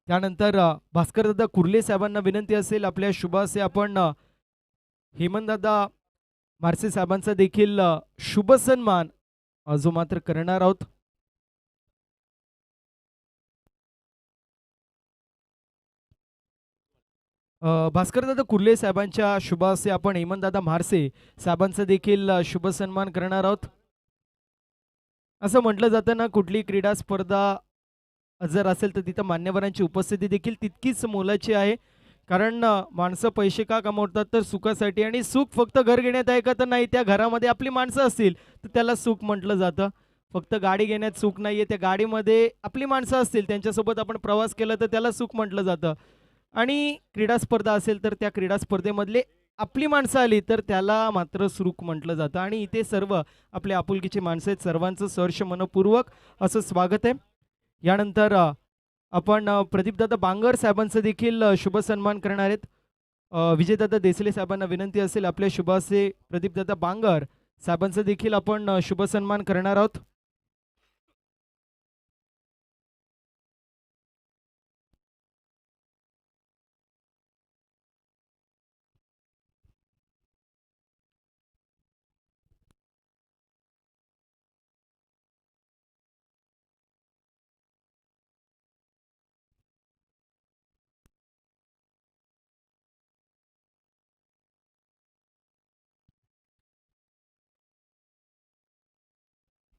त्यानंतर भास्करदादा कुर्ले साहेबांना विनंती असेल आपल्या शुभासे आपण हेमंतदादा मारसे साहेबांचा देखील शुभ सन्मान जो मात्र करणार आहोत. भास्करदादा कुर्ले साहेबांच्या शुभासे आपण हेमंतदादा म्हारसे साहेबांचा देखील शुभ सन्मान करणार आहोत. असं म्हटलं जातं ना, कुठली क्रीडा स्पर्धा जर असेल तर तिथं मान्यवरांची उपस्थिती देखील तितकीच मोलाची आहे. कारण माणसं पैसे का कमवतात तर सुखासाठी, आणि सुख फक्त घर घेण्यात आहे का तर नाही, त्या घरामध्ये आपली माणसं असतील तर त्याला सुख म्हटलं जातं. फक्त गाडी घेण्यात सुख नाहीये, त्या गाडीमध्ये आपली माणसं असतील त्यांच्यासोबत आपण प्रवास केला तर त्याला सुख म्हटलं जातं. आणि क्रीडा स्पर्धा असेल तर त्या क्रीडा स्पर्धेमधले आपली माणसं आली तर त्याला मात्र सुख म्हटलं जातं. आणि इथे सर्व आपले आपुलकीची माणसं आहेत, सर्वांचं सहर्ष मनपूर्वक असं स्वागत आहे. यानंतर आपण प्रदीपदादा बांगर साहेबांचं देखील शुभ सन्मान करणार आहेत. विजयदादा देसले साहेबांना विनंती असेल आपल्या शुभासे प्रदीपदादा बांगर साहेबांचं देखील आपण शुभ सन्मान करणार आहोत.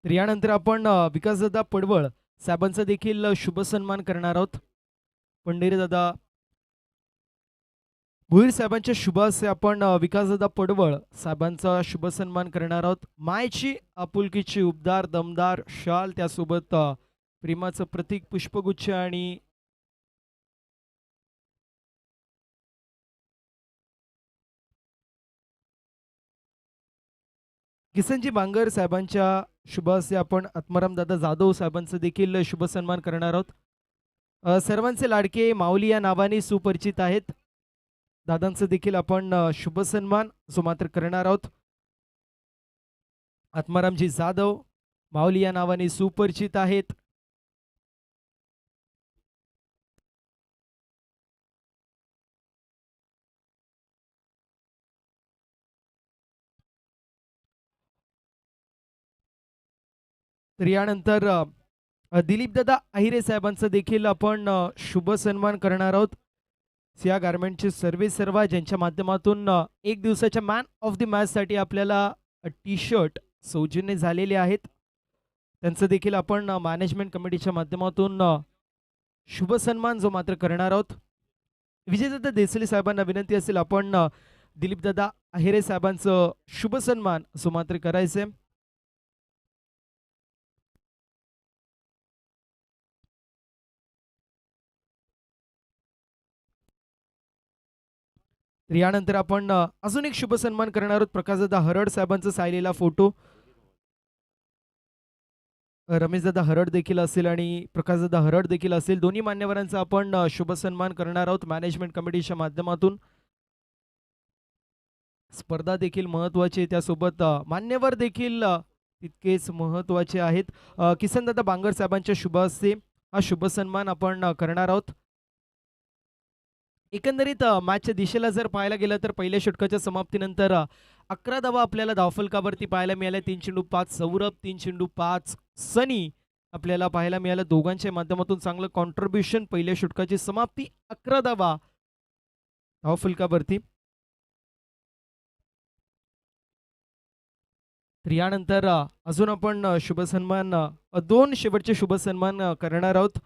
तर यानंतर आपण विकासदादा पडवळ साहेबांचा देखील शुभ सन्मान करणार आहोत. पंढरीदादा भुईर साहेबांच्या शुभ हस्ते आपण विकासदादा पडवळ साहेबांचा शुभ सन्मान करणार आहोत. मायची आपुलकीची उबदार दमदार शाल, त्यासोबत प्रेमाचं प्रतीक पुष्पगुच्छ आणि किसनजी बांगर साहेबांच्या शुभ हस्ते आपण आत्माराम दादा जाधव साहेबांचं देखील शुभ सन्मान करणार आहोत. सर्वांचे लाडके माऊली या नावाने सुपरिचित आहेत. दादांचं देखील आपण शुभ सन्मान जो मात्र करणार आहोत. आत्मारामजी जाधव माऊली या नावाने सुपरिचित आहेत. तर यानंतर दिलीपदादा अहिरे साहेबांचं देखील आपण शुभ सन्मान करणार आहोत. सिया गारमेंटचे सर्वे सर्व ज्यांच्या माध्यमातून एक दिवसाच्या मॅन ऑफ द मॅचसाठी आपल्याला टी शर्ट सौजन्य झालेले आहेत, त्यांचं देखील आपण मॅनेजमेंट कमिटीच्या माध्यमातून शुभ सन्मान जो मात्र करणार आहोत. विजयदादा देसले साहेबांना विनंती असेल आपण दिलीपदादा अहिरे साहेबांचं शुभ सन्मान जो मात्र करायचे. तर यानंतर आपण अजून एक शुभ सन्मान करणार आहोत. प्रकाशदादा हरड साहेबांचा सायलेला फोटो रमेशदादा हरड देखील असेल आणि प्रकाशदादा हरड देखील असेल, दोन्ही मान्यवरांचा आपण शुभ सन्मान करणार आहोत मॅनेजमेंट कमिटीच्या माध्यमातून. स्पर्धा देखील महत्वाची, त्यासोबत मान्यवर देखील तितकेच महत्वाचे आहेत. किसनदादा बांगर साहेबांच्या शुभ हस्ते हा शुभ सन्मान आपण करणार आहोत. एकंदरीत मॅचच्या दिशेला जर पाहायला गेलं तर पहिल्या षटकाच्या समाप्तीनंतर 11 धावा आपल्याला धावफलकावरती पाहायला मिळाल्या. 3 चेंडू 5 सौरभ, 3 चेंडू 5 सनी आपल्याला पाहायला मिळालं. दोघांच्या माध्यमातून चांगलं कॉन्ट्रीब्युशन. पहिल्या षटकाची समाप्ती 11 धावा धावफलकावरती. तर यानंतर अजून आपण शुभ सन्मान दोन शेवटचे शुभ सन्मान करणार आहोत.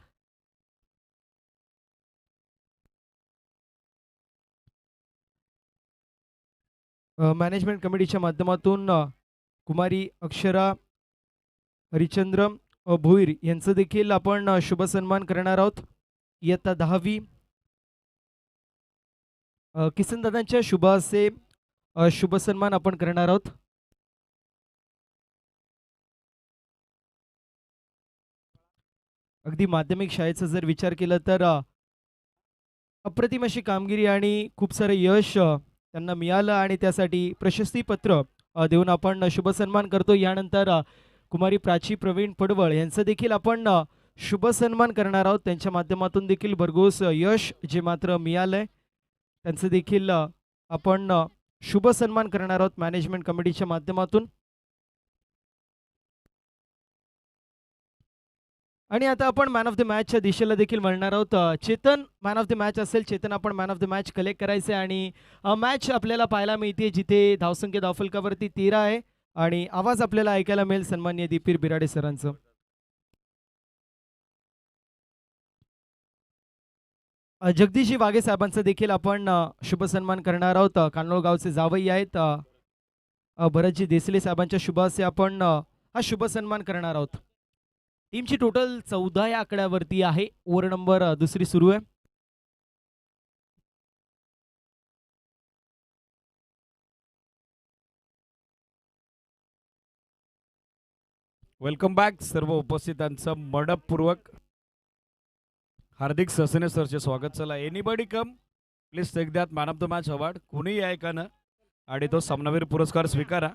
मॅनेजमेंट कमिटीच्या माध्यमातून कुमारी अक्षरा हरिचंद्र भोईर यांचं देखील आपण शुभ सन्मान करणार आहोत. इयत्ता 10वी किसनदादांच्या शुभ हस्ते शुभ सन्मान आपण करणार आहोत. अगदी माध्यमिक शाळेचा जर विचार केला तर अप्रतिम अशी कामगिरी आणि खूप सारं यश त्यांना मिळालं आणि त्यासाठी प्रशस्तीपत्र देऊन आपण शुभ सन्मान करतो. यानंतर कुमारी प्राची प्रवीण पडवळ यांचं देखील आपण शुभ सन्मान करणार आहोत. त्यांच्या माध्यमातून देखील भरघोस यश जे मात्र मिळालंय त्यांचं देखील आपण शुभ सन्मान करणार आहोत मॅनेजमेंट कमिटीच्या माध्यमातून. आणि आता आपण मॅन ऑफ द मॅचच्या दिशेला देखील वळणार आहोत. Chetan man of the match असेल. चेतन, आपण man of the match collect करायचे आणि मॅच आपल्याला पाहायला मिळते जिथे धावसंख्या धावफलकावरती 13 आहे आणि आवाज आपल्याला ऐकायला मिळेल सन्माननीय दीपीर बिराडे सरांचं. जगदीशजी वाघे साहेबांचा देखील आपण शुभ सन्मान करणार आहोत. कानोळ गावचे जावई आहेत. भरतजी देसले साहेबांच्या शुभ हस्ते आपण हा शुभ सन्मान करणार आहोत. टीमची टोटल 14 या आकड्यावरती आहे. ओव्हर नंबर दुसरी सुरू आहे. Welcome back. सर्व उपस्थितांचं मनपूर्वक हार्दिक ससने सरचे स्वागत. चला, anybody come please take that man of the match award. कुणीही आहे का ना आणि तो सामनावीर पुरस्कार स्वीकारा.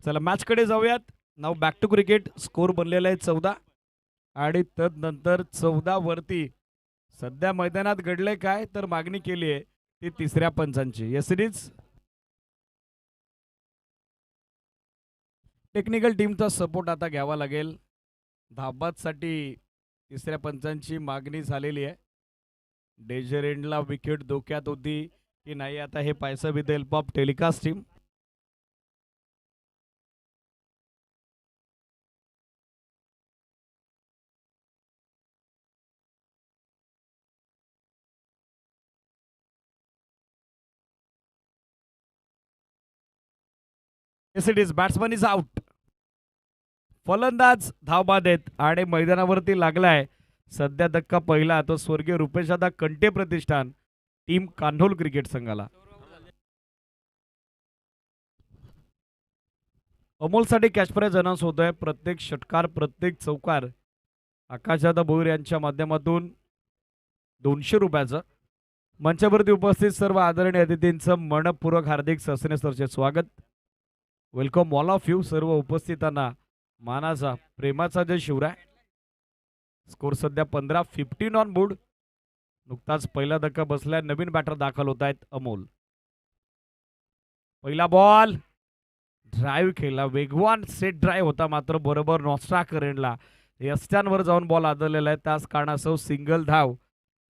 चला, मॅचकडे जाऊयात. नाव बॅक टू क्रिकेट. स्कोर बनलेला आहे 14 आणि तदनंतर 14 वरती सध्या मैदानात घडले काय तर मागणी केली आहे ती तिसऱ्या पंचांची. या सिरीज टेक्निकल टीमचा सपोर्ट आता घ्यावा लागेल. धाबासाठी तिसऱ्या पंचांची मागणी झालेली आहे. डेजर एंडला विकेट धोक्यात होती की नाही आता हे पाहायचं with the help of telecast team. Yes it is. Batsman is out. फलंदाज धावबाद आहेत आणि मैदानावरती लागलाय सध्या धक्का पहिला तो स्वर्गीय रुपेशदादा कंटे प्रतिष्ठान टीम कान्होल क्रिकेट संघाला. अमोलसाठी कॅच प्राइज अनाउन्स होतोय. प्रत्येक षटकार प्रत्येक चौकार आकाशदादा भोईर यांच्या माध्यमातून 200 रुपयाचं. मंचावरती उपस्थित सर्व आदरणीय अतिथींचं मनपूर्वक हार्दिक ससने सरचे स्वागत. Welcome all of you. सर्व उपस्थितांना मानाचा प्रेमाचा जय शिवराय. स्कोर सध्या 15-15 ऑन बोर्ड. नुकताच पहिला धक्का बसलाय. नवीन बॅटर दाखल होत आहेत अमोल. पहिला बॉल ड्राईव्ह केला. वेगवान सेट ड्राईव्ह होता मात्र बरोबर नॉस्ट्रा करेंडला यष्ट्यांवर जाऊन बॉल आदळलेला आहे. त्याच कारणासह सिंगल धाव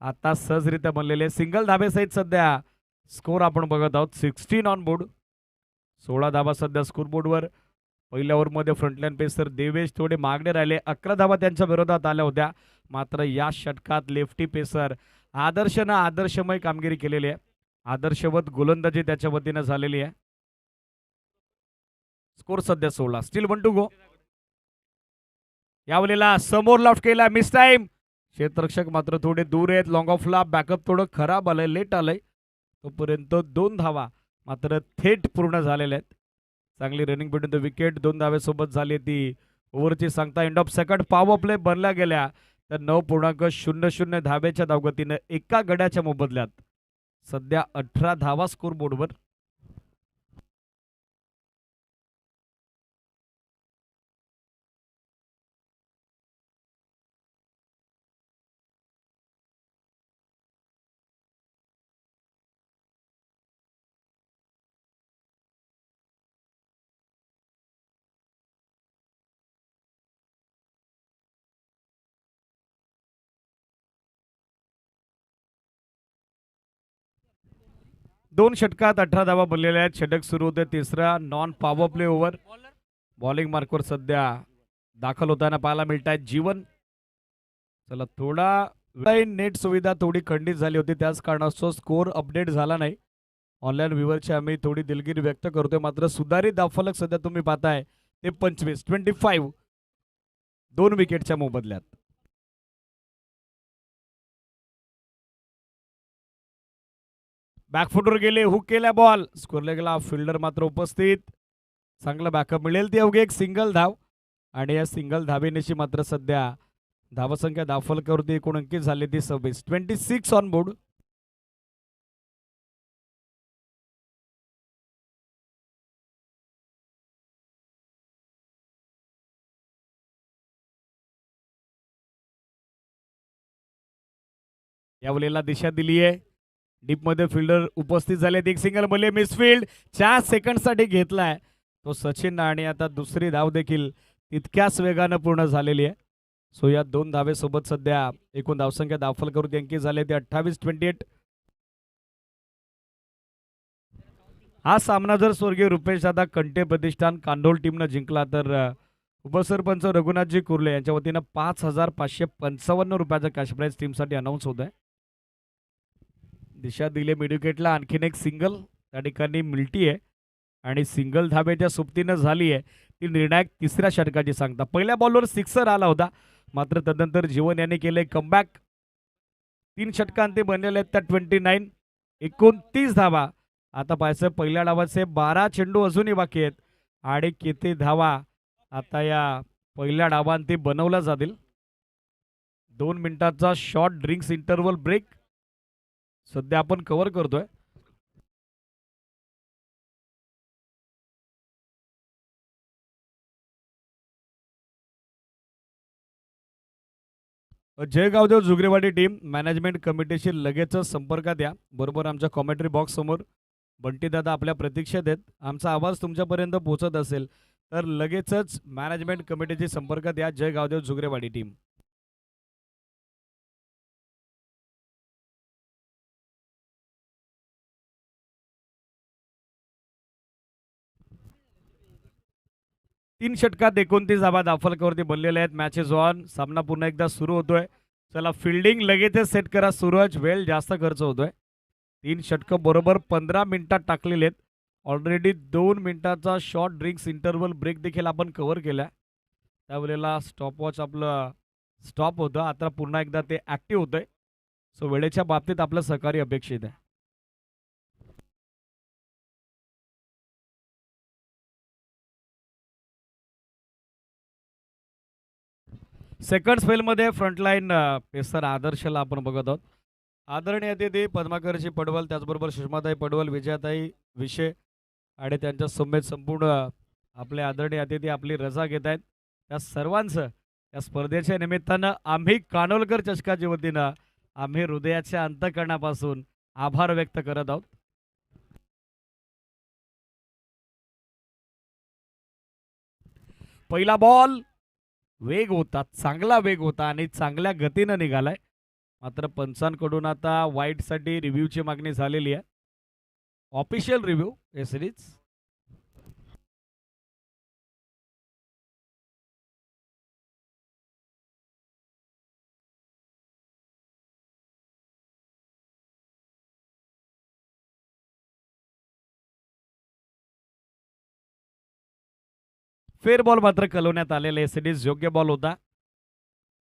आता सहजरित्या बनलेले. सिंगल धाबेसहित सध्या स्कोर आपण बघत आहोत 16 ऑन बोर्ड. 16 धाबा सध्या स्कोरबोर्डवर. पहिल्या ओव्हरमध्ये फ्रंटलाईन पेसर देवेश थोडे मागणे राहिले. 11 धाबा त्यांच्या विरोधात आल्या होत्या मात्र या षटकात लेफ्टी पेसर आदर्शनं आदर्शमय कामगिरी केलेली आहे. आदर्शवत गोलंदाजी त्याच्या वतीनं झालेली आहे. स्कोर सध्या 16. Still 1 to go. यावेळेला समोर लॉफ्ट केला. Miss time. क्षेत्ररक्षक मात्र थोडे दूर आहेत. लॉंग ऑफला बॅकअप थोडं खराब आलंय, लेट आलंय. तोपर्यंत 2 धावा मात्र थेट पूर्ण झालेल्या आहेत. चांगली रनिंग बिटवीन द विकेट 2 धावेसोबत झाली ती ओव्हरची सांगता. End of second power play बनल्या गेल्या तर 9.00 धावेच्या धावगतीनं एका गड्याच्या मोबदल्यात सध्या 18 धावा स्कोर बोर्डवर. दोन षटकात 18 धावा बनलेल्या आहेत. षटक सुरू होते तिसरा non power play over. Bowling मार्कवर सध्या दाखल होताना पाहायला मिळत आहेत जीवन. चला, थोडा नेट सुविधा थोडी खंडित झाली होती त्याच कारणास्तव स्कोर अपडेट झाला नाही. ऑनलाईन व्ह्यूवरची आम्ही थोडी दिलगिरी व्यक्त करतोय मात्र सुधारित धावफलक सध्या तुम्ही पाहताय ते 25 2 विकेटच्या मोबदल्यात. बॅकफुटवर गेले. हुक केल्या बॉल. स्कोरला गेला. फिल्डर मात्र उपस्थित. चांगला बॅकअप मिळेल ती अवघी एक सिंगल धाव आणि या सिंगल धावेनेशी मात्र सध्या धावसंख्या धावफलकावरती एकूण अंकित झाली ती 26 ऑन बोर्ड. यावेळेला दिशा दिली आहे. डीपमध्ये फिल्डर उपस्थित झालेत. एक सिंगल मले मिसफिल्ड 4 सेकंडसाठी घेतलाय तो सचिन आणि आता दुसरी धाव देखील तितक्याच वेगानं पूर्ण झालेली आहे. सो या 2 धावेसोबत सध्या एकूण धावसंख्या दाखल करून अंकित झाले ते 28-28. हा सामना जर स्वर्गीय रुपेश दादा कंटे प्रतिष्ठान कांडोल टीमनं जिंकला तर उपसरपंच रघुनाथजी कुर्ले यांच्या वतीनं 5,555 रुपयाचा कॅश प्राईज टीमसाठी अनाऊन्स होत आहे. दिशा दिले मिडविकेटला. आणखीन एक सिंगल त्या ठिकाणी मिळती आहे आणि सिंगल धाब्याच्या सोबतीनं झाली आहे ती निर्णायक तिसऱ्या षटकाची सांगता. पहिल्या बॉलवर सिक्सर आला होता मात्र तदनंतर जीवन यांनी केले कमबॅक. 3 षटकांती बनलेले आहेत त्या 29. 29 धावा. आता पाहायचं पहिल्या डावाचे 12 चेंडू अजूनही बाकी आहेत आणि किती धावा आता या पहिल्या डावांती बनवल्या जातील. 2 मिनिटाचा शॉर्ट ड्रिंक्स इंटरव्हल ब्रेक सध्या आपण कव्हर करतोय. जयगावदेव जुगरेवाडी टीम मॅनेजमेंट कमिटीशी लगेचच संपर्कात या. बरोबर आमच्या कॉमेंट्री बॉक्स समोर बंटी दादा आपल्या प्रतीक्षेत आहेत. आमचा आवाज तुमच्यापर्यंत पोहोचत असेल तर लगेचच मॅनेजमेंट कमिटीशी संपर्कात या. जयगावदेव जुगरेवाडी टीम. तीन षटकात 29 धावा दाखलकावरती बनलेल्या आहेत. Matches on. सामना पुन्हा एकदा सुरू होतोय. चला फिल्डिंग लगेचच सेट करा सूरज. वेळ जास्त खर्च होतोय. 3 षटकं बरोबर 15 मिनिटात टाकलेले आहेत. ऑलरेडी 2 मिनिटाचा शॉर्ट ड्रिंक्स इंटरव्हल ब्रेक देखील आपण कव्हर केला. त्यावेळेला स्टॉपवॉच आपलं स्टॉप होतं. आता पुन्हा एकदा ते ॲक्टिव्ह होतंय. सो वेळेच्या बाबतीत आपलं सहकार्य अपेक्षित आहे. सेकंड स्पेलमध्ये फ्रंटलाईन पेसर आदर्शला आपण बघत आहोत. आदरणीय अतिथी पद्माकरजी पडवल, त्याचबरोबर सुषमाताई पडवल, विजयाताई विषय आणि त्यांच्या समेत संपूर्ण आपले आदरणीय अतिथी आपली रजा घेत आहेत. त्या सर्वांचं या स्पर्धेच्या निमित्तानं आम्ही कानोलकर चषकाच्या वतीनं आम्ही हृदयाच्या अंतःकरणापासून आभार व्यक्त करत आहोत. पहिला बॉल वेग होता, चांगला वेग होता आणि चांगल्या गतीनं निघालाय. मात्र पंचांकडून आता वाईटसाठी रिव्ह्यूची मागणी झालेली आहे. ऑफिशियल रिव्ह्यू हे सिरीज. फेर बॉल मात्र कलवण्यात आलेले. सिरीज योग्य बॉल होता.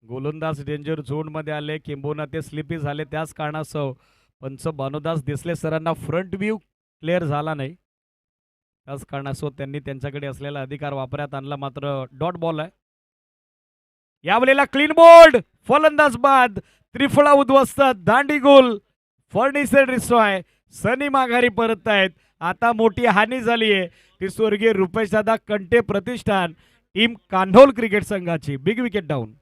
गोलंदाज डेंजर झोनमध्ये आले, किंबहुना ते स्लिपी झाले. त्याच कारणास्तव पंच भानुदास देसले सरांना फ्रंट व्ह्यू क्लिअर झाला नाही. त्याच कारणास्तव त्यांनी त्यांच्याकडे असलेला अधिकार वापरात आणला. मात्र डॉट बॉल आहे. यावेळेला क्लीन बोल्ड. फलंदाज बाद. त्रिफळा उद्ध्वस्त. दांडी गोल. Furniture destroy. सनी माघारी परत आहेत. आता मोठी हानी झाली आहे ती स्वर्गीय रुपेशदादा कंटे प्रतिष्ठान टीम कान्होल क्रिकेट संघाची. Big wicket down.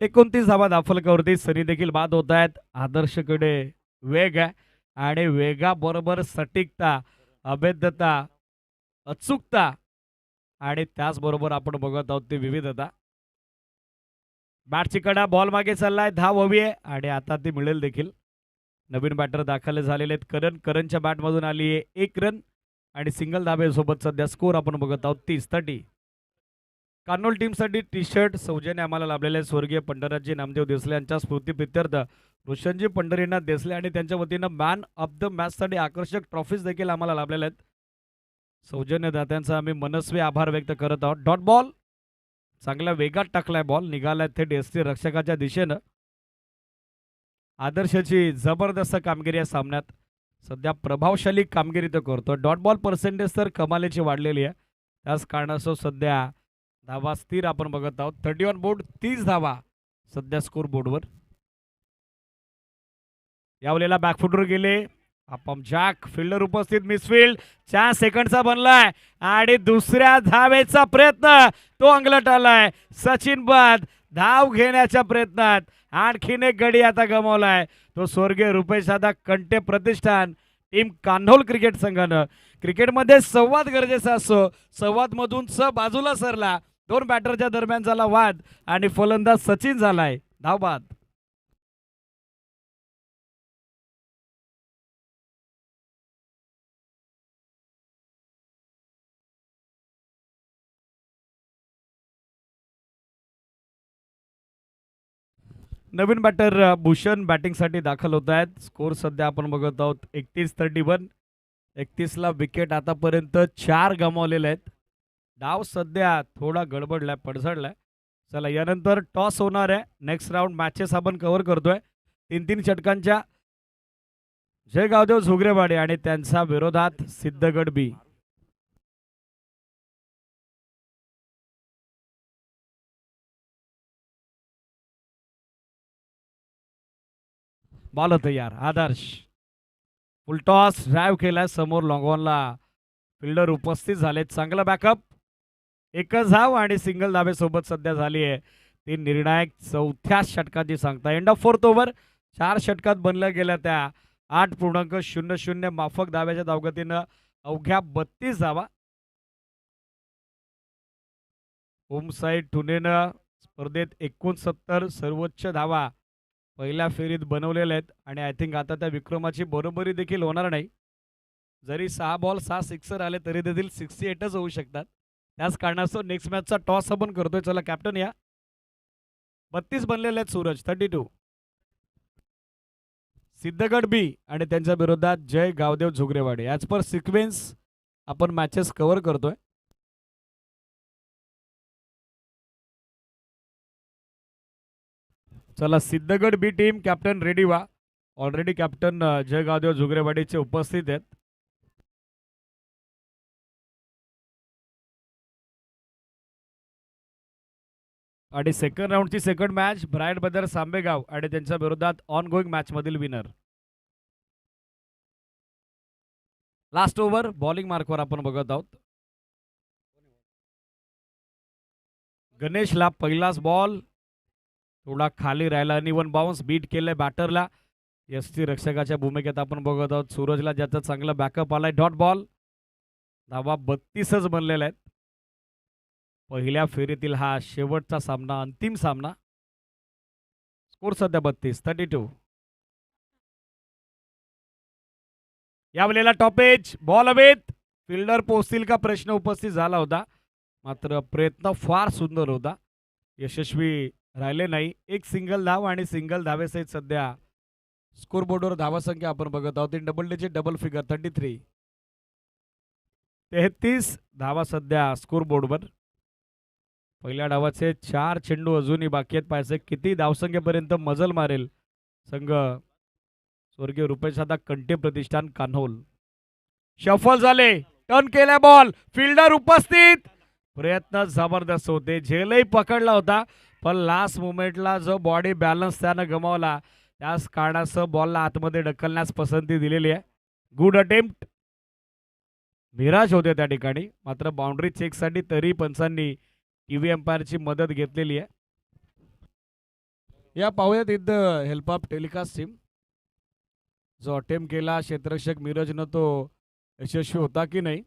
एकोणतीस धावा दाखलकावरती सनी देखील बाद होत आहेत. आदर्शकडे वेग आहे आणि वेगाबरोबर सटीकता, अभेद्यता, अचूकता आणि त्याचबरोबर आपण बघत आहोत ती विविधता. बॅटची कडा, बॉल मागे चाललाय, धाव हवी आहे आणि आता ती मिळेल देखील. नवीन बॅटर दाखल झालेले आहेत. करणच्या बॅटमधून आली आहे 1 रन आणि सिंगल धाब्यासोबत सध्या स्कोर आपण बघत आहोत 30-30. कान्होल टीमसाठी टी शर्ट सौजन्य आम्हाला लाभलेले स्वर्गीय पंढरराजी नामदेव देसले यांच्या स्मृतीप्रित्यर्थ रोशनजी पंढरीनाथ देसले आणि त्यांच्या वतीनं मॅन ऑफ द मॅचसाठी आकर्षक ट्रॉफीज देखील आम्हाला लाभलेल्या आहेत. सौजन्यदात्यांचा आम्ही मनस्वी आभार व्यक्त करत आहोत. Dot ball. चांगल्या वेगात टाकलाय बॉल. निघालाय थेट एसटी रक्षकाच्या दिशेनं. आदर्शची जबरदस्त कामगिरी या सामन्यात. सध्या प्रभावशाली कामगिरी तो करतो. डॉट बॉल पर्सेंटेज तर कमालीची वाढलेली आहे. त्याच कारणास्तव सध्या धावा स्थिर आपण बघत आहोत. 30 ऑन बोर्ड, 30 धावा सध्या स्कोर बोर्डवर. यावेळेला बॅकफुटवर गेले आपण जॅक, फिल्डर उपस्थित, मिसफिल्ड 4 सेकंडचा बनलाय आणि दुसऱ्या धावेचा प्रयत्न तो अंगलट आलाय. सचिन बाद धाव घेण्याच्या प्रयत्नात आणखीन एक गडी आता गमावलाय. तो स्वर्गीय रुपेश दादा कंटे प्रतिष्ठान टीम कान्होल क्रिकेट संघानं. क्रिकेटमध्ये संवाद गरजेचा असतो. संवाद मधून बाजूला सरला. 2 बॅटरच्या दरम्यान झाला वाद आणि फलंदाज सचिन झालाय धावबाद. नवीन बॅटर भूषण बॅटिंगसाठी दाखल होत आहेत. स्कोर सध्या आपण बघत आहोत 31-31. 31ला विकेट आतापर्यंत 4 गमावलेले आहेत. डाव सध्या थोडा गडबडलाय, पडझडलाय. चला यानंतर टॉस होणार आहे. नेक्स्ट राऊंड मॅचेस आपण कव्हर करतोय. 3-3 षटकांच्या जय गावदेव झुगरेवाडे आणि त्यांच्या विरोधात सिद्धगड बी. बॉल तयार. आदर्श फुल टॉस ड्राईव्ह केलाय समोर लॉंगॉनला. फिल्डर उपस्थित झाले. चांगला बॅकअप. एकच धाव आणि सिंगल धावेसोबत सध्या झाली आहे. ती निर्णायक 4थ्या षटकाची सांगता. End of 4th over. 4 षटकात बनल्या गेल्या त्या 8.00 माफक धाव्याच्या धावगतीनं अवघ्या 32 धावा. होम साईड ठुनेनं स्पर्धेत 69 सर्वोच्च धावा पहिल्या फेरीत बनवलेल्या आहेत आणि आय थिंक आता त्या विक्रमाची बरोबरी देखील होणार नाही. जरी 6 बॉल 6 सिक्सर आले तरी देखील 68च होऊ शकतात. त्याच कारणास्तव नेक्स्ट मॅचचा टॉस आपण करतोय. चला कॅप्टन या. 32 बनलेले आहेत सूरज. 32. सिद्धगड बी आणि त्यांच्या विरोधात Jay Gavdev Zugrewade. As per sequence आपण मॅचेस कव्हर करतोय. चला Siddhagad B team captain ready व्हा. ऑलरेडी कॅप्टन जय गावदेव झुगरेवाडीचे उपस्थित आहेत. आणि सेकंड राऊंडची सेकंड मॅच ब्रायड ब्रदर्स आंबेगाव आणि त्यांच्या विरोधात ऑन गोईंग मॅच मधील विनर. लास्ट ओव्हर बॉलिंग मार्कवर आपण बघत आहोत. गणेशला पहिलाच बॉल थोडा खाली राहिला आणि 1 बाउन्स बीट केलंय बॅटरला. यष्टी रक्षकाच्या भूमिकेत आपण बघत आहोत. सूरजला ज्याचा चांगला बॅकअप आलाय. Dot ball. धावा 32च बनलेल्या आहेत. पहिल्या फेरीतील हा शेवटचा सामना, अंतिम सामना. स्कोर सध्या 32-32. यावेळेला टॉपेज बॉल हवेत. फिल्डर पोहोचतील का प्रश्न उपस्थित झाला होता. मात्र प्रयत्न फार सुंदर होता. यशस्वी राहिले नाही. एक सिंगल धाव आणि सिंगल धावेसहित सध्या स्कोर बोर्डवर धावा संख्या आपण बघत आहोत. In double digit double figure 33. 33 धावा सध्या स्कोर बोर्डवर. पहिल्या डावाचे 4 चेंडू अजूनही बाकी आहेत. पाहायचे किती धावसंख्येपर्यंत मजल मारेल संघ स्वर्गीय रुपेश दादा कंटे प्रतिष्ठान कान्होल. शफल झाले. टर्न केला बॉल. फिल्डर उपस्थित. प्रयत्न जबरदस्त होते. झेलही पकडला होता पण लास्ट मोमेंटला जो बॉडी बॅलन्स त्यानं गमावला त्याच कारणासह बॉलला आतमध्ये ढकलण्यास पसंती दिलेली आहे. Good attempt. मिराज होते त्या ठिकाणी. मात्र बाउंड्री चेकसाठी तरी पंचांनी टीव्ही एम्पायरची मदत घेतलेली आहे. या पाहूयात इथं हेल्प ऑफ टेलिकास्ट टीम. जो अटेम्प्ट केला क्षेत्ररक्षक मिरजनं तो यशस्वी होता की नाही.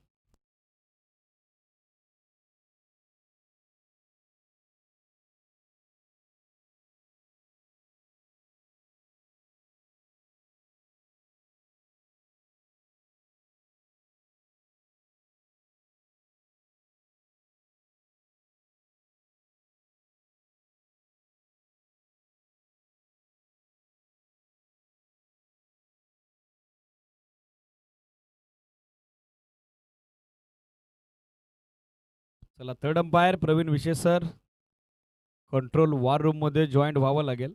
चला थर्ड अंपायर प्रवीण विशेष सर कंट्रोल वॉर रूम मध्ये जॉईंट व्हावं लागेल.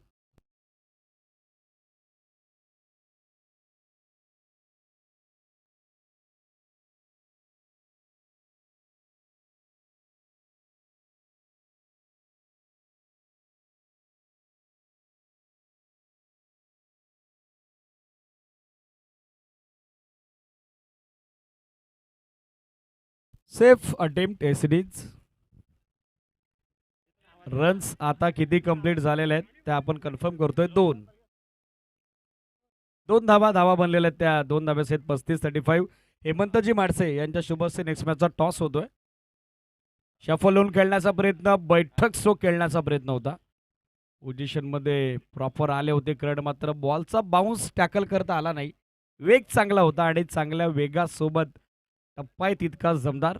Safe attempt एसडीज. रन्स आता किती कंप्लीट झालेले आहेत ते आपण कन्फर्म करतोय. 2 धावा बनलेल्या आहेत. त्या 2 धाब्यास आहेत 35-35. हेमंतजी माडसे यांच्या शुभ हस्ते नेक्स्ट मॅचचा टॉस होतोय. शफल होऊन खेळण्याचा प्रयत्न, बैठक स्ट्रोक खेळण्याचा प्रयत्न होता. पोझिशन मध्ये प्रॉपर आले होते करड, मात्र बॉलचा बाउन्स टॅकल करता आला नाही. वेग चांगला होता आणि चांगल्या वेगासोबत टप्पा तितकाच जमदार.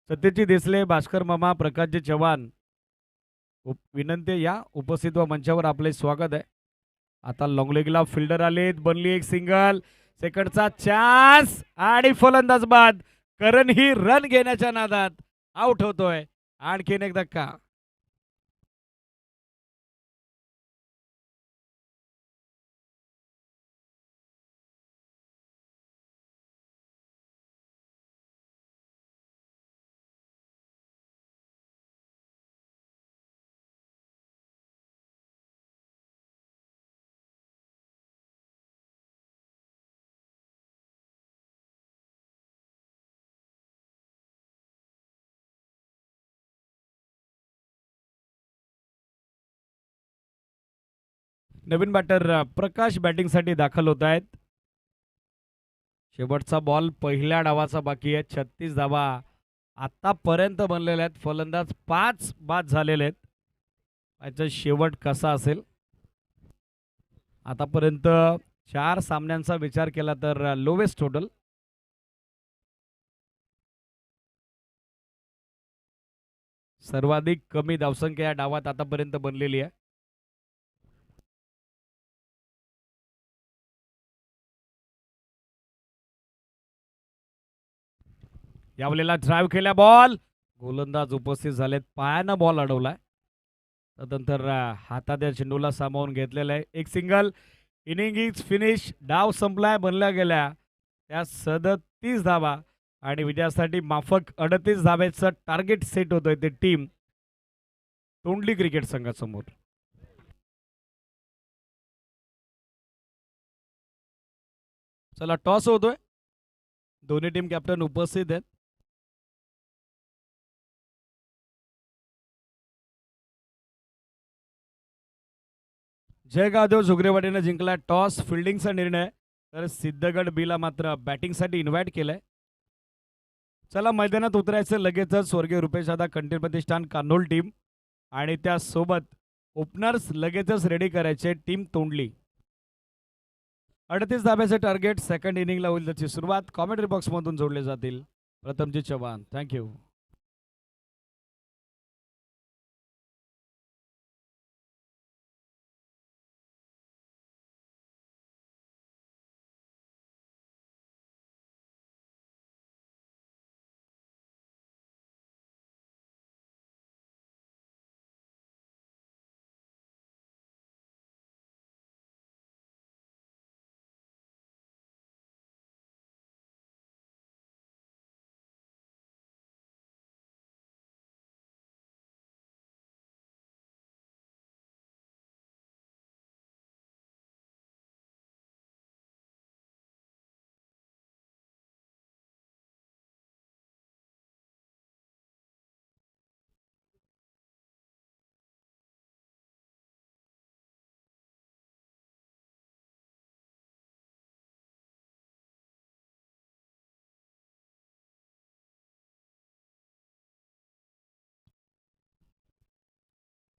सत्यजी देसले, भास्कर मामा, प्रकाशजी चव्हाण, विनंती या उपस्थित व मंचावर आपले स्वागत आहे. आता लॉंगलेगला फिल्डर आलेत, बनली एक सिंगल, सेकंडचा चान्स आणि फलंदाज बाद. करण ही रन घेण्याच्या नादात आउट होतोय. आणखीन एक धक्का. नवीन बॅटर प्रकाश बॅटिंगसाठी दाखल होत आहेत. शेवटचा बॉल पहिल्या डावाचा बाकी आहे. 36 धावा आतापर्यंत बनलेल्या आहेत. फलंदाज 5 बाद झालेले आहेत. याचा शेवट कसा असेल? आतापर्यंत 4 सामन्यांचा विचार केला तर लोवेस्ट टोटल. सर्वाधिक कमी धावसंख्या या डावात आतापर्यंत बनलेली आहे. यावेळेला ड्राईव्ह केल्या बॉल, गोलंदाज उपस्थित झालेत, पायानं बॉल अडवलाय. त्यानंतर हातात या चेंडूला सामावून घेतलेला आहे. एक सिंगल, इनिंग इज फिनिश. डाव संपलाय. बनल्या गेल्या त्या 37 धावा आणि विजयासाठी माफक 38 धाब्याचं टार्गेट सेट होतोय ते टीम तोंडली क्रिकेट संघासमोर. चला टॉस होतोय. दोन्ही टीम कॅप्टन उपस्थित आहेत. जयगावदेव झुगरेवाडीने जिंकला टॉस. फिल्डिंगचा निर्णय, तर सिद्धगड बीला मात्र बॅटिंगसाठी इन्व्हाइट केलंय. चला मैदानात उतरायचं लगेचच. स्वर्गीय रुपेश दादा कंटेन प्रतिष्ठान कान्होल टीम आणि त्यासोबत ओपनर्स लगेचच रेडी करायचे टीम तोंडली. 38 धाब्याचे टार्गेट. सेकंड इनिंगला होईल त्याची सुरुवात. कॉमेंट्री बॉक्समधून जोडले जातील Prathamji Chavan. Thank you.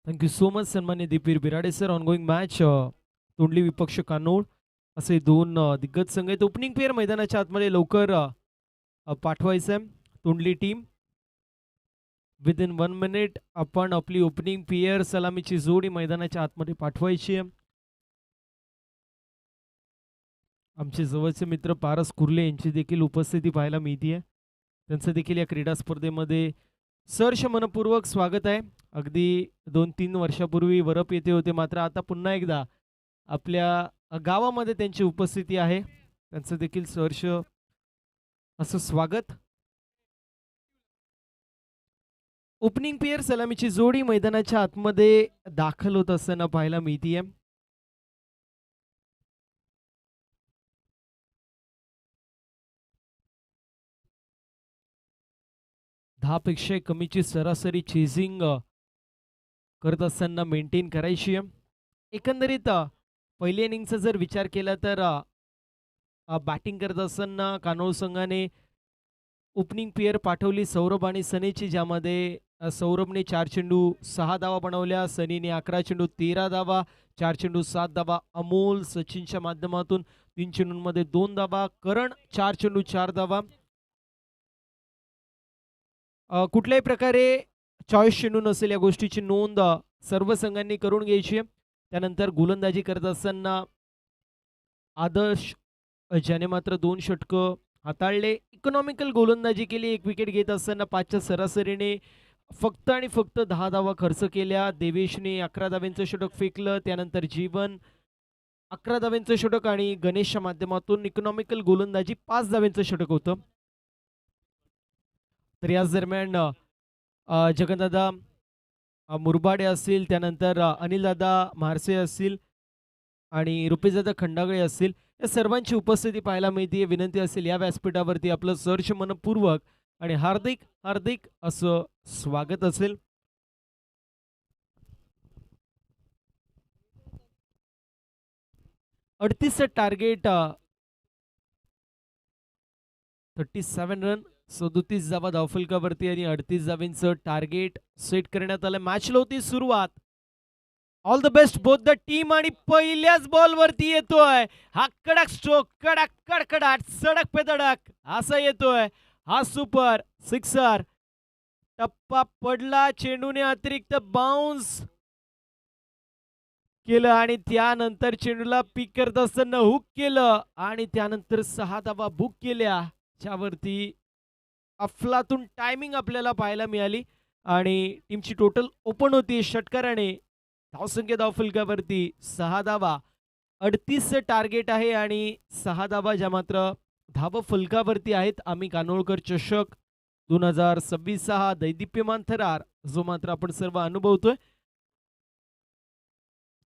Thank you so much सन्मान्य Deepveer Birade sir. Ongoing match Tondli विपक्ष कानोड असे 2 दिग्गज संघ आहेत. ओपनिंग पेअर मैदानाच्या आतमध्ये लवकर पाठवायचं आहे. तोंडली टीम विदिन 1 मिनिट आपण आपली ओपनिंग पेअर सलामीची जोडी मैदानाच्या आतमध्ये पाठवायची आहे. आमचे जवळचे मित्र पारस कुर्ले यांची देखील उपस्थिती पाहायला मिळते. त्यांचं देखील या क्रीडा स्पर्धेमध्ये सहर्ष मनपूर्वक स्वागत आहे. अगदी 2-3 वर्षापूर्वी वरप येथे होते, मात्र आता पुन्हा एकदा आपल्या गावामध्ये त्यांची उपस्थिती आहे. त्यांचं देखील सहर्ष असं स्वागत. ओपनिंग पेअर सलामीची जोडी मैदानाच्या आतमध्ये दाखल होत असताना पाहायला मिळतीये. 10 पेक्षा कमीची सरासरी चेझिंग करत असताना मेंटेन करायची आहे. एकंदरीत पहिल्या इनिंगचा जर विचार केला तर बॅटिंग करत असताना कानोळ संघाने ओपनिंग पेअर पाठवली सौरभ आणि सनीची, ज्यामध्ये सौरभने 4 चेंडू 6 धावा बनवल्या, सनीने 11 चेंडू 13 धावा, 4 चेंडू 7 धावा, अमोल सचिनच्या माध्यमातून 3 चेंडूंमध्ये 2 धावा, करण 4 चेंडू 4 धावा. कुठल्याही प्रकारे चॉईस चेंडू नसेल या गोष्टीची नोंद सर्व संघांनी करून घ्यायची आहे. त्यानंतर गोलंदाजी करत असताना आदर्श ज्याने मात्र 2 षटकं हाताळले, इकॉनॉमिकल गोलंदाजी केली. 1 विकेट घेत असताना 5च्या सरासरीने फक्त आणि फक्त 10 धावा खर्च केल्या. देवेशने 11 धाव्यांचं षटक फेकलं. त्यानंतर जीवन 11 धाव्यांचं षटक आणि गणेशच्या माध्यमातून इकॉनॉमिकल गोलंदाजी 5 धाव्यांचं षटक होतं. तर याच दरम्यान जगनदादा मुरबाडे असतील, त्यानंतर अनिलदादा म्हारसे असतील आणि रुपेशदादा खंडागळे असतील, या सर्वांची उपस्थिती पाहायला मिळते. विनंती असेल या व्यासपीठावरती आपलं सहर्ष मनपूर्वक आणि हार्दिक हार्दिक असं स्वागत असेल. अडतीसचं टार्गेट 37 रन 37 धावा धावफलकावरती आणि 38 धावांचं टार्गेट सेट करण्यात आलं. मॅचला होती सुरुवात. All the best both the team. आणि पहिल्याच बॉलवरती येतोय हा कडक स्ट्रोक, कडक कडकडाट, सडक पे धडक असा येतोय हा सुपर सिक्सर. टप्पा पडला, चेंडूने अतिरिक्त बाउन्स केलं आणि त्यानंतर चेंडूला पिक करत असताना हुक केलं आणि त्यानंतर 6 धावा बुक केल्या, ज्यावरती अफलातून टायमिंग आपल्याला पाहायला मिळाली आणि टीमची टोटल ओपन होती षटकाराने. धावसंख्या धावफलकावरती 6 धावा, 38चं टार्गेट आहे आणि 6 धावा ज्या मात्र धाव फलकावरती आहेत. आम्ही कानोळकर चषक 2026 हा दैदिप्यमान थरार जो मात्र आपण सर्व अनुभवतोय.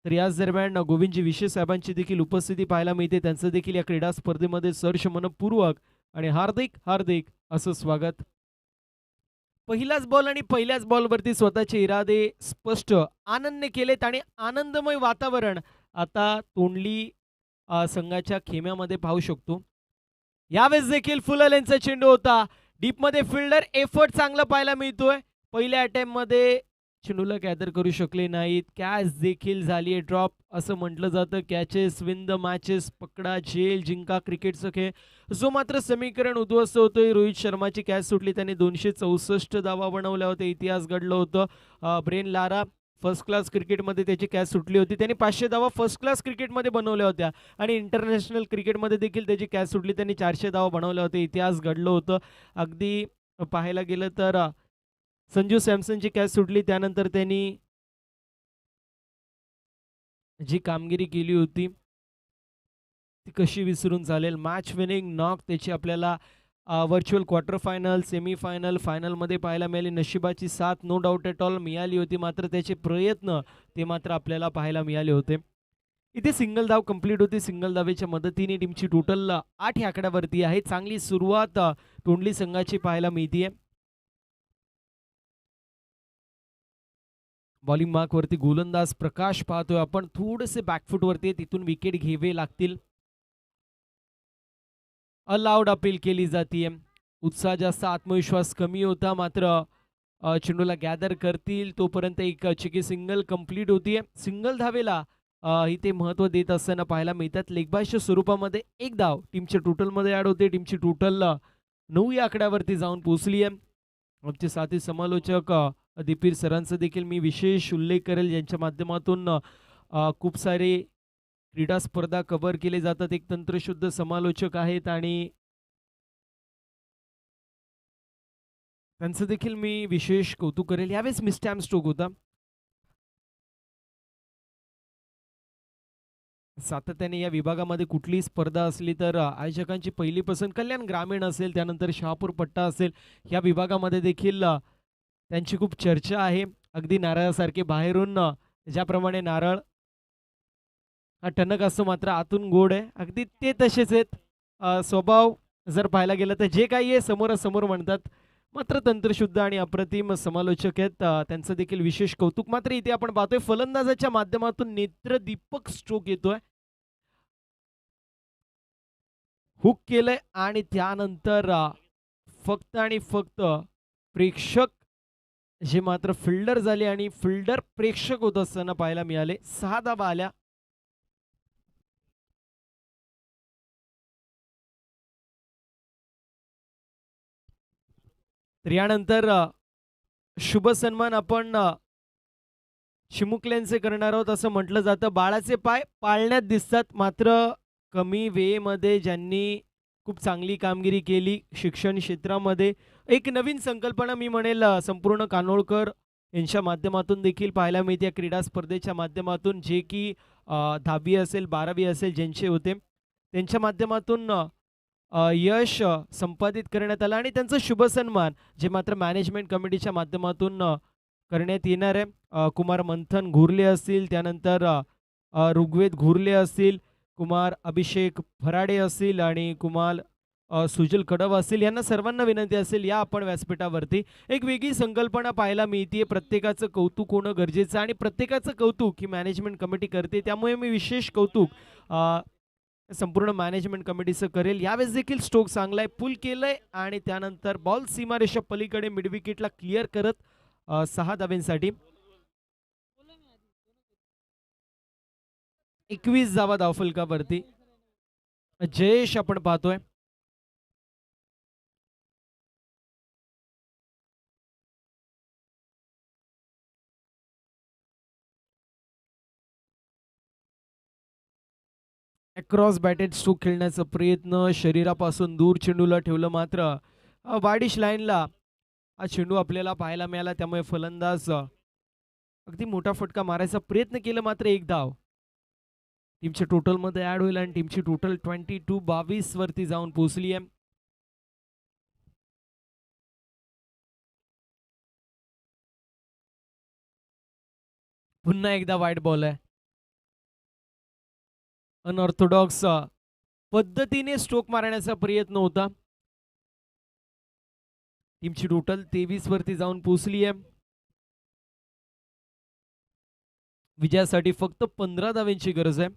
तर याच दरम्यान गोविंदजी विशे साहेबांची देखील उपस्थिती पाहायला मिळते. त्यांचं देखील या क्रीडा स्पर्धेमध्ये सहर्ष मनपूर्वक आणि हार्दिक हार्दिक असं स्वागत. पहिलाच बॉल आणि पहिल्याच बॉलवरती स्वतःचे इरादे स्पष्ट आनंदने केलेत आणि आनंदमय वातावरण आता तोंडली संघाच्या खेम्यामध्ये पाहू शकतो. यावेळेस देखील फुललेंचा चेंडू होता. डीपमध्ये फिल्डर एफर्ट चांगला पाहायला मिळतोय. पहिल्या अटेम्प्टमध्ये चेंडूला गॅदर करू शकले नाहीत. कॅच देखील झाली आहे ड्रॉप. असं म्हटलं जातं कॅचेस विन द मॅचेस, पकडा झेल जिंका क्रिकेटचं खेळ, जो मात्र समीकरण उद्ध्वस्त होतोय. रोहित शर्माची कॅच सुटली, त्याने 264 धावा बनवल्या होत्या. इतिहास घडलं होतं. ब्रेन लारा फर्स्ट क्लास क्रिकेटमध्ये त्याची कॅच सुटली होती. त्यांनी 500 धावा फर्स्ट क्लास क्रिकेटमध्ये बनवल्या होत्या आणि इंटरनॅशनल क्रिकेटमध्ये देखील त्याची कॅच सुटली. त्यांनी 400 धावा बनवल्या होत्या. इतिहास घडलं होतं. अगदी पाहायला गेलं तर संजू सॅमसनची कॅच सुटली, त्यानंतर त्यांनी जी कामगिरी केली होती ती कशी विसरून चालेल. मॅच विनिंग नॉक त्याची आपल्याला व्हर्च्युअल क्वार्टर फायनल, सेमीफायनल, फायनलमध्ये पाहायला मिळाली. नशिबाची साथ नो डाऊट एट ऑल मिळाली होती, मात्र त्याचे प्रयत्न ते मात्र आपल्याला पाहायला मिळाले होते. इथे सिंगल धाव कंप्लीट होती. सिंगल धावेच्या मदतीने टीमची टोटल 8 या आकड्यावरती आहे. चांगली सुरुवात तोंडली संघाची पाहायला मिळते. बॉलिंग मार्कवरती गोलंदाज प्रकाश पाहतोय आपण. थोडेसे बॅकफुटवरती तिथून विकेट घ्यावे लागतील. अलाउड अपील केली जाते. उत्साह जास्त, आत्मविश्वास कमी होता, मात्र चेंडूला गॅदर करतील तोपर्यंत एक चिकी सिंगल कंप्लीट होतीये. सिंगल धावेला इथे महत्त्व देत असताना पाहायला मिळतात. लेगबायच्या स्वरूपामध्ये एक धाव टीमच्या टोटलमध्ये ॲड होते. टीमची टोटल 9 या आकड्यावरती जाऊन पोहोचली आहे. आमचे साथी समालोचक दीपीर सरांचा देखील मी विशेष उल्लेख करेल, ज्यांच्या माध्यमातून खूप सारे क्रीडा स्पर्धा कव्हर केले जातात. एक तंत्रशुद्ध समालोचक आहेत आणि त्यांचं देखील मी विशेष कौतुक करेल. यावेळेस मिस्टॅम स्ट्रोक होता. सातत्याने या विभागामध्ये कुठलीही स्पर्धा असली तर आयोजकांची पहिली पसंत कल्याण ग्रामीण असेल, त्यानंतर शहापूर पट्टा असेल, या विभागामध्ये देखील त्यांची खूप चर्चा आहे. अगदी नारळासारखे बाहेरून ज्याप्रमाणे नारळ हा टणक असतो मात्र आतून गोड आहे, अगदी ते तसेच आहेत. स्वभाव जर पाहायला गेलं तर जे काही आहे समोरासमोर म्हणतात, मात्र तंत्रशुद्ध आणि अप्रतिम समालोचक आहेत, त्यांचं देखील विशेष कौतुक. मात्र इथे आपण पाहतोय फलंदाजाच्या माध्यमातून नेत्रदीपक स्ट्रोक येतोय, हुक केलंय आणि त्यानंतर फक्त आणि फक्त प्रेक्षक जे मात्र फिल्डर झाले आणि फिल्डर प्रेक्षक होत असताना पाहायला मिळाले. 6 धावा आल्या. तर यानंतर शुभ सन्मान आपण चिमुकल्यांचे करणार आहोत. असं म्हटलं जातं बाळाचे पाय पाळण्यात दिसतात, मात्र कमी वेळेमध्ये ज्यांनी खूप चांगली कामगिरी केली शिक्षण क्षेत्रामध्ये, एक नवीन संकल्पना मी म्हणेल संपूर्ण कानोळकर यांच्या माध्यमातून देखील पाहायला मिळते या क्रीडा स्पर्धेच्या माध्यमातून, जे की 10वी असेल 12वी असेल ज्यांचे होते त्यांच्या माध्यमातून यश संपादित करण्यात आलं आणि त्यांचा शुभ सन्मान जे मात्र मॅनेजमेंट कमिटीच्या माध्यमातून करण्यात येणार आहे. कुमार मंथन घुर्ले असतील, त्यानंतर ऋग्वेद घुर्ले असतील, कुमार अभिषेक फराडे असतील आणि कुमार सुजल कडव असतील, यांना सर्वांना विनंती असेल या आपण व्यासपीठावरती एक वेगळी संकल्पना पाहायला मिळते. प्रत्येकाचं कौतुक होणं गरजेचं आणि प्रत्येकाचं कौतुक ही मॅनेजमेंट कमिटी करते, त्यामुळे मी विशेष कौतुक संपूर्ण मॅनेजमेंट कमिटीचं करेल. यावेळेस देखील स्ट्रोक चांगला आहे, पुल केलंय आणि त्यानंतर बॉल सीमारेषा पलीकडे मिड विकेटला क्लिअर करत 6 धाब्यांसाठी 21 धावा धावफलकावरती. जयेश आपण पाहतोय. अक्रॉस बॅटेड स्ट्रोक खेळण्याचा प्रयत्न, शरीरापासून दूर चेंडूला ठेवलं, मात्र वाडिश लाईनला हा चेंडू आपल्याला पाहायला मिळाला, त्यामुळे फलंदाज अगदी मोठा फटका मारायचा प्रयत्न केला, मात्र एक धाव टीमच्या टोटलमध्ये ऍड होईल आणि टीमची टोटल 22 वरती जाऊन पोहोचली आहे. पुन्हा एकदा वाईट बॉल आहे. अनऑर्थोडॉक्स पद्धतीने स्ट्रोक मारण्याचा प्रयत्न होता. टीमची टोटल 23 वरती जाऊन पोहोचली आहे. विजयासाठी फक्त 15 धावांची गरज आहे.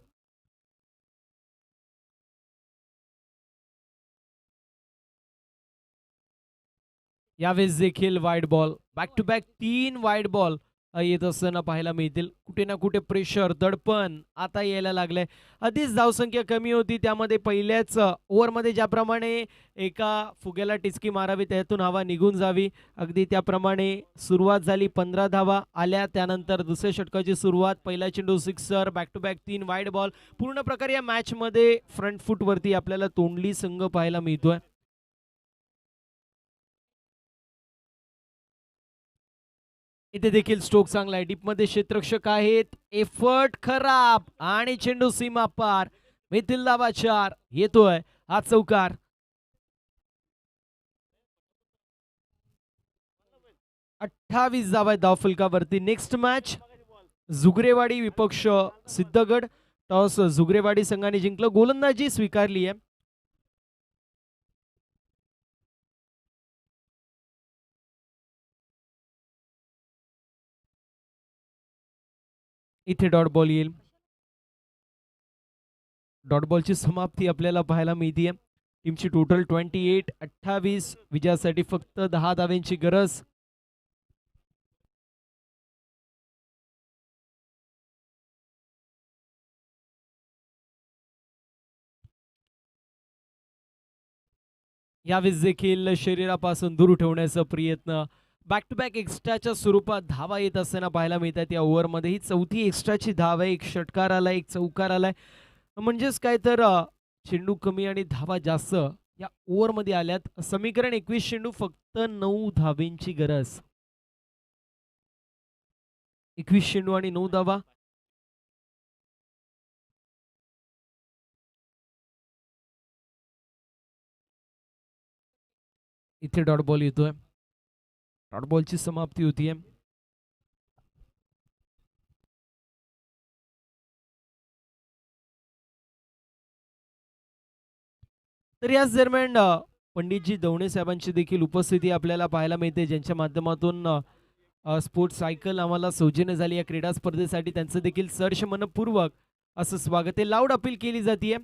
यावेळेस देखील wide ball, back to back 3 wide ball येत असताना पाहायला मिळतील. कुठे ना कुठे प्रेशर, दडपण आता यायला लागलंय. आधीच धावसंख्या कमी होती, त्यामध्ये पहिल्याच ओव्हरमध्ये ज्याप्रमाणे एका फुग्याला टिचकी मारावी, त्यातून हवा निघून जावी, अगदी त्याप्रमाणे सुरुवात झाली. 15 धावा आल्या. त्यानंतर दुसऱ्या षटकाची सुरुवात, पहिला चेंडू sixer, back to back 3 wide ball. पूर्ण प्रकारे या मॅचमध्ये फ्रंट फूटवरती आपल्याला तोंडली संघ पाहायला मिळतोय. इथे देखील स्ट्रोक चांगला आहे, डीपमध्ये क्षेत्ररक्षक आहेत, एफर्ट खराब आणि चेंडू सीमा पार. मिथिल धावा 4 येतोय हा चौकार. 28 धावा आहेत धावफलकावरती. नेक्स्ट मॅच जुगरेवाडी विपक्ष सिद्धगड. टॉस जुगरेवाडी संघाने जिंकलं, गोलंदाजी स्वीकारली आहे. इथे डॉट बॉल येईल. डॉट बॉलची समाप्ती आपल्याला पाहायला मिळते. टीमची टोटल 28 विजयासाठी फक्त 10 धावांची गरज. यावेळेस देखील शरीरापासून दूर ठेवण्याचा प्रयत्न, बॅक टू बॅक एक्स्ट्राच्या स्वरूपात धावा येत असताना पाहायला मिळतात. या ओव्हरमध्ये ही चौथी एक्स्ट्राची धाव आहे. एक षटकार आलाय, एक चौकार आलाय, म्हणजेच काय तर चेंडू कमी आणि धावा जास्त या ओव्हरमध्ये आल्यात. समीकरण 21 चेंडू फक्त 9 धावेंची गरज. 21 चेंडू आणि 9 धावा. इथे डॉट बॉल येतोय. डॉट बॉलची समाप्ती होतीये. तर याच दरम्यान पंडितजी दवणे साहेबांची देखील उपस्थिती आपल्याला पाहायला मिळते, ज्यांच्या माध्यमातून स्पोर्ट्स सायकल आम्हाला सौजन्य झाली या क्रीडा स्पर्धेसाठी. त्यांचं देखील सहर्ष मनपूर्वक असं स्वागत आहे. लाऊड अपील केली जाते.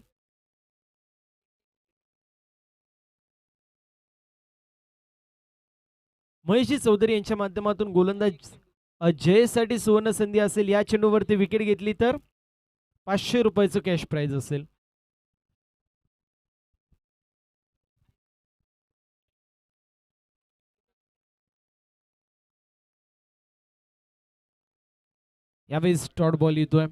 महेशजी चौधरी यांच्या माध्यमातून गोलंदाज जयसाठी सुवर्ण संधी असेल. या चेंडूवरती विकेट घेतली तर 500 रुपयाचं कॅश प्राइज असेल. यावेळेस डॉट बॉल येतोय.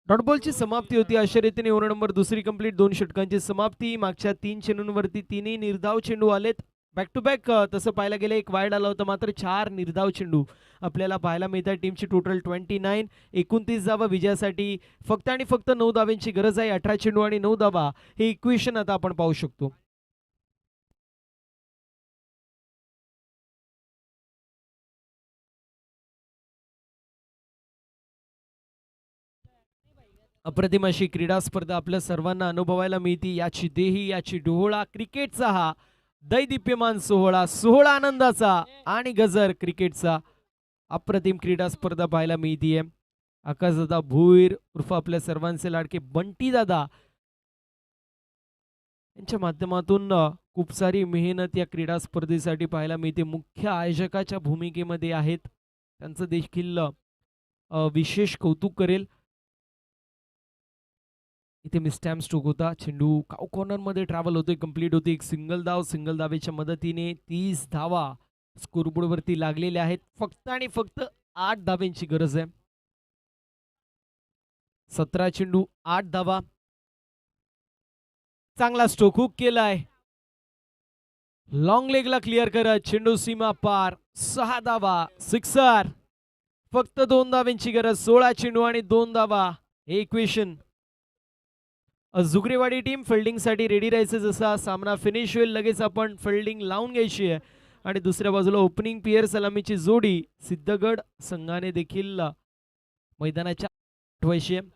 डॉट बॉलची समाप्ती होती. अशा रीतीने ओव्हर नंबर दुसरी कंप्लीट. 2 षटकांची समाप्ती. मागच्या 3 चेंडूंवरती 3ही निर्धाव चेंडू आलेत. बॅक टू बॅक तसं पाहायला गेलं एक वाईड आला होता, मात्र 4 निर्धाव चेंडू आपल्याला पाहायला मिळतात. टीमची टोटल 29. 29 धावा विजयासाठी फक्त आणि फक्त 9 धाव्यांची गरज आहे. 18 चेंडू आणि 9 धावा हे इक्वेशन आता आपण पाहू शकतो. अप्रतिम अशी क्रीडा स्पर्धा आपल्या सर्वांना अनुभवायला मिळते. याची देही, याची डोहोळा, क्रिकेटचा हा दैदिप्यमान सोहळा, सोहळा आनंदाचा आणि गजर क्रिकेटचा. अप्रतिम क्रीडा स्पर्धा पाहायला मिळतीये. आकाशदादा भोईर उर्फ आपल्या सर्वांचे लाडके बंटी दादा यांच्या माध्यमातून खूप सारी मेहनत या क्रीडा स्पर्धेसाठी पाहायला मिळते. मुख्य आयोजकाच्या भूमिकेमध्ये आहेत, त्यांचं देखील विशेष कौतुक करेल. इथे मिसटॅम स्ट्रोक होता. चेंडू काउ कॉर्नर मध्ये ट्रॅव्हल होतोय, कंप्लीट होते. एक सिंगल धाव. सिंगल धावेच्या मदतीने 30 धावा स्कोरबोर्ड वरती लागलेल्या आहेत. फक्त आणि फक्त 8 धाव्यांची गरज आहे. 17 चेंडू 8 धावा. चांगला स्ट्रोक हुक केलाय. लॉंग लेगला क्लिअर करत चेंडू सीमा पार. 6 धावा. सिक्सर. फक्त 2 धाव्यांची गरज. 16 चेंडू आणि 2 धावा हे इक्वेशन. जुगरेवाडी टीम फिल्डिंगसाठी रेडी राहायचं. जसा सामना फिनिश होईल लगेच आपण फिल्डिंग लावून घ्यायची आहे. आणि दुसऱ्या बाजूला ओपनिंग पेयर सलामीची जोडी सिद्धगड संघाने देखील मैदानाच्या आठवायची आहे.